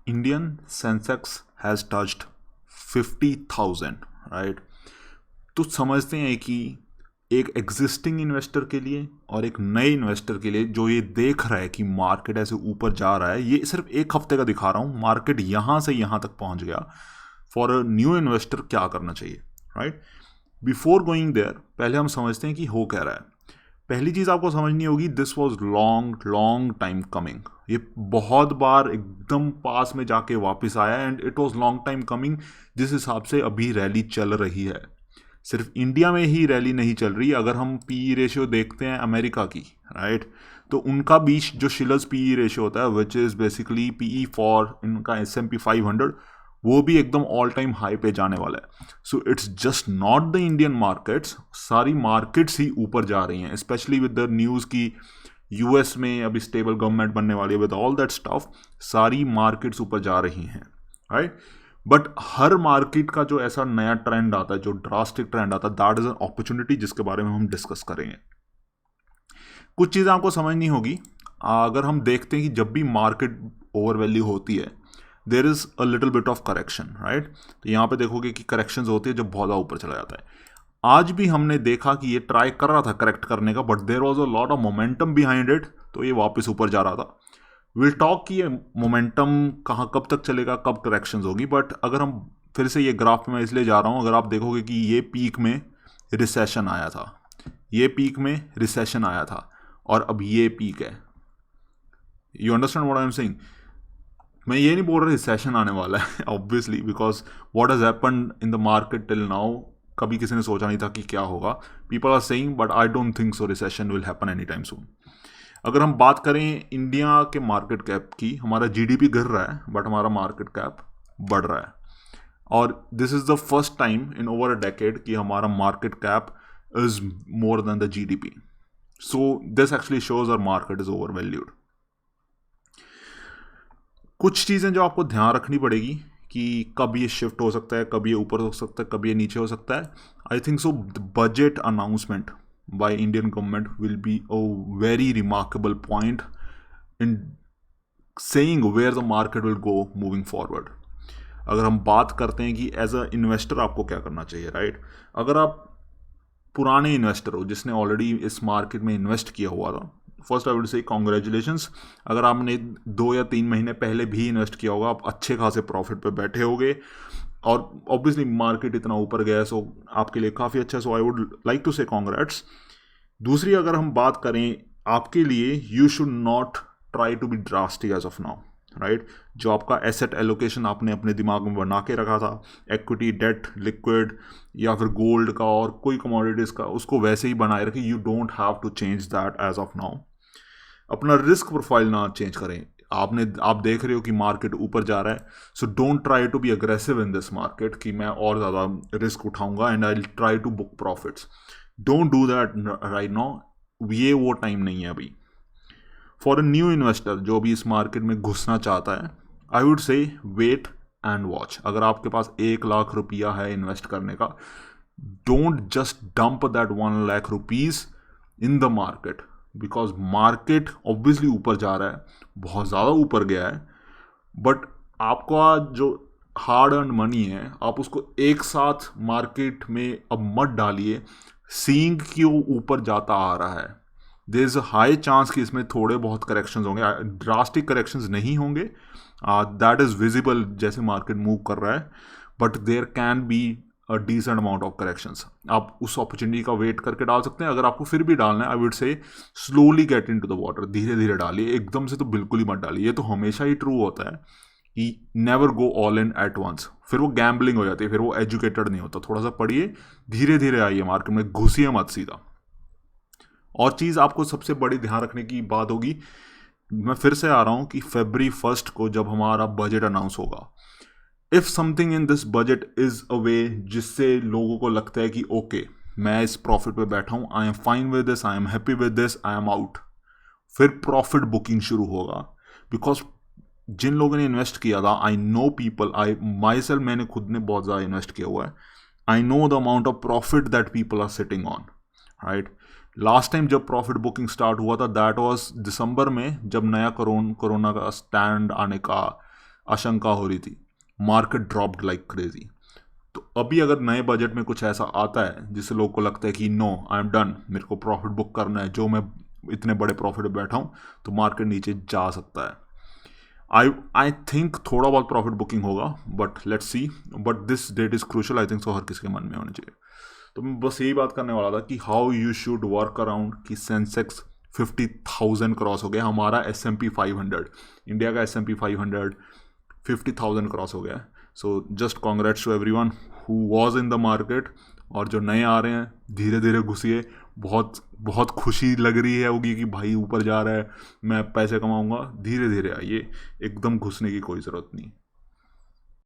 Indian Sensex has touched 50,000, right. तो समझते हैं कि एक एग्जिस्टिंग इन्वेस्टर के लिए और एक नए इन्वेस्टर के लिए जो ये देख रहा है कि मार्केट ऐसे ऊपर जा रहा है, ये सिर्फ एक हफ्ते का दिखा रहा हूँ, मार्केट यहाँ से यहाँ तक पहुँच गया। फॉर अ न्यू इन्वेस्टर क्या करना चाहिए, राइट। बिफोर गोइंग देयर पहले हम समझते हैं कि हो क्या रहा है। पहली चीज़ आपको समझनी होगी, this was long long time coming. ये बहुत बार एकदम पास में जाके वापस आया and it was long time coming. जिस हिसाब से अभी रैली चल रही है, सिर्फ इंडिया में ही रैली नहीं चल रही। अगर हम पीई रेशियो देखते हैं अमेरिका की, राइट, तो उनका बीच जो शिलर्स पीई रेशियो होता है, which is basically PE for इनका S&P 500, वो भी एकदम ऑल टाइम हाई पे जाने वाला है। So it's just not the Indian markets, सारी मार्केट्स ही ऊपर जा रही हैं, स्पेशली विद द न्यूज़ की यूएस में अभी स्टेबल गवर्नमेंट बनने वाली है, विद ऑल दैट स्टफ सारी मार्केट्स ऊपर जा रही हैं, राइट। बट हर मार्केट का जो ऐसा नया ट्रेंड आता है, जो ड्रास्टिक ट्रेंड आता है, दैट इज एन अपॉर्चुनिटी जिसके बारे में हम डिस्कस करेंगे। कुछ चीज़ें आपको समझनी होगी। अगर हम देखते हैं कि जब भी मार्केट ओवर वैल्यू होती है, there is a little bit of correction, right. तो यहाँ पे देखोगे कि करेक्शंस होती है जब बहुत ज़्यादा ऊपर चला जाता है। आज भी हमने देखा कि ये ट्राई कर रहा था करेक्ट करने का, but there was a lot of momentum behind it, तो ये वापस ऊपर जा रहा था। विल टॉक कि ये मोमेंटम कहाँ कब तक चलेगा, कब करेक्शंस होगी। बट अगर हम फिर से ये ग्राफ में मैं इसलिए जा रहा हूँ, अगर आप देखोगे कि ये पीक में रिसेशन आया था, ये पीक में रिसेशन आया था, और अब ये पीक है। You understand what I am saying? मैं ये नहीं बोल रहा रिसेशन आने वाला है obviously, because what has happened in the market till now, कभी किसी ने सोचा नहीं था कि क्या होगा। People are saying, but I don't think so recession will happen any time soon. अगर हम बात करें इंडिया के मार्केट कैप की, हमारा जीडीपी गिर रहा है बट हमारा मार्केट कैप बढ़ रहा है, और this is the first time in over a decade कि हमारा market cap is more than the GDP. So this actually shows our market is overvalued. कुछ चीज़ें जो आपको ध्यान रखनी पड़ेगी कि कब ये शिफ्ट हो सकता है, कब ये ऊपर हो सकता है, कब ये नीचे हो सकता है। आई think so budget announcement by Indian government will be a very remarkable point in saying where the market will go moving forward. अगर हम बात करते हैं कि एज अ इन्वेस्टर आपको क्या करना चाहिए, राइट। अगर आप पुराने इन्वेस्टर हो जिसने ऑलरेडी इस मार्केट में इन्वेस्ट किया हुआ था, फर्स्ट आई वुड से कॉन्ग्रेचुलेशंस। अगर आपने 2 या 3 महीने पहले भी इन्वेस्ट किया होगा, आप अच्छे खासे प्रॉफिट पे बैठे होगे, और ऑब्वियसली मार्केट इतना ऊपर गया है, सो आपके लिए काफ़ी अच्छा है। So I would like to say congrats. दूसरी अगर हम बात करें आपके लिए, you should not try to be drastic as of now, right. जो आपका एसेट एलोकेशन आपने अपने दिमाग में बना के रखा था, इक्विटी, डेट, लिक्विड या फिर गोल्ड का और कोई कमोडिटीज़ का, उसको वैसे ही बनाए रखें। You don't have to change that as of now. अपना रिस्क प्रोफाइल ना चेंज करें। आप देख रहे हो कि मार्केट ऊपर जा रहा है, so don't try to be aggressive in this market कि मैं और ज़्यादा रिस्क उठाऊंगा and I try to book profits. Don't do that right now. ये वो टाइम नहीं है अभी। फॉर अ न्यू इन्वेस्टर जो भी इस मार्केट में घुसना चाहता है, I would say wait and watch. अगर आपके पास 1 लाख रुपया है इन्वेस्ट करने का, don't just dump that 1 lakh rupees in the market, because market obviously ऊपर जा रहा है, बहुत ज़्यादा ऊपर गया है, बट आपका जो हार्ड अर्न मनी है, आप उसको एक साथ मार्केट में अब मत डालिए सीइंग कि वो ऊपर जाता आ रहा है। There is a high chance कि इसमें थोड़े बहुत करेक्शंस होंगे, ड्रास्टिक करेक्शंस नहीं होंगे, दैट इज़ विजिबल जैसे मार्केट मूव कर रहा है, but there can be a decent amount of corrections. आप उस अपॉर्चुनिटी का वेट करके डाल सकते हैं। अगर आपको फिर भी डालना है, I would say slowly get into the water, धीरे धीरे डालिए, एकदम से तो बिल्कुल ही मत डालिए। ये तो हमेशा ही ट्रू होता है कि never go all in at once, फिर वो गैम्बलिंग हो जाती है, फिर वो एजुकेटेड नहीं होता। थोड़ा सा पढ़िए, धीरे धीरे आइए मार्केट में, घुसिए मत सीधा। और चीज़ आपको सबसे बड़ी ध्यान रखने की बात होगी, मैं फिर से आ रहा हूँ कि February 1 को जब हमारा बजट अनाउंस होगा, if something in this budget is a way जिससे लोगों को लगता है कि ओके मैं इस प्रॉफिट पे बैठा हूँ, I am fine with this, I am happy with this, I am out, फिर प्रॉफिट बुकिंग शुरू होगा। बिकॉज जिन लोगों ने इन्वेस्ट किया था, I know people, I myself, मैंने खुद ने बहुत ज़्यादा इन्वेस्ट किया हुआ है, I know the amount of profit that people are sitting on, right. Last time जब प्रॉफिट बुकिंग स्टार्ट हुआ था, दैट वाज दिसंबर में, जब नया कोरोना का स्टैंड आने का आशंका हो रही थी, मार्केट ड्रॉप्ड लाइक क्रेजी। तो अभी अगर नए बजट में कुछ ऐसा आता है जिससे लोगों को लगता है कि नो आई एम डन, मेरे को प्रॉफिट बुक करना है, जो मैं इतने बड़े प्रॉफिट में बैठा हूँ, तो मार्केट नीचे जा सकता है। आई थिंक थोड़ा बहुत प्रॉफिट बुकिंग होगा, but let's see. But this date is crucial, I think so हर किसी के मन में होना चाहिए। तो मैं बस यही बात करने वाला था कि how you should work around कि सेंसेक्स 50,000 क्रॉस हो गया, हमारा S&P 500, इंडिया का S&P 500 50,000 क्रॉस हो गया है। So just congrats to everyone who was in the market, और जो नए आ रहे हैं धीरे धीरे घुसिए। बहुत बहुत खुशी लग रही है होगी कि भाई ऊपर जा रहा है, मैं पैसे कमाऊंगा। धीरे धीरे आइए, एकदम घुसने की कोई ज़रूरत नहीं।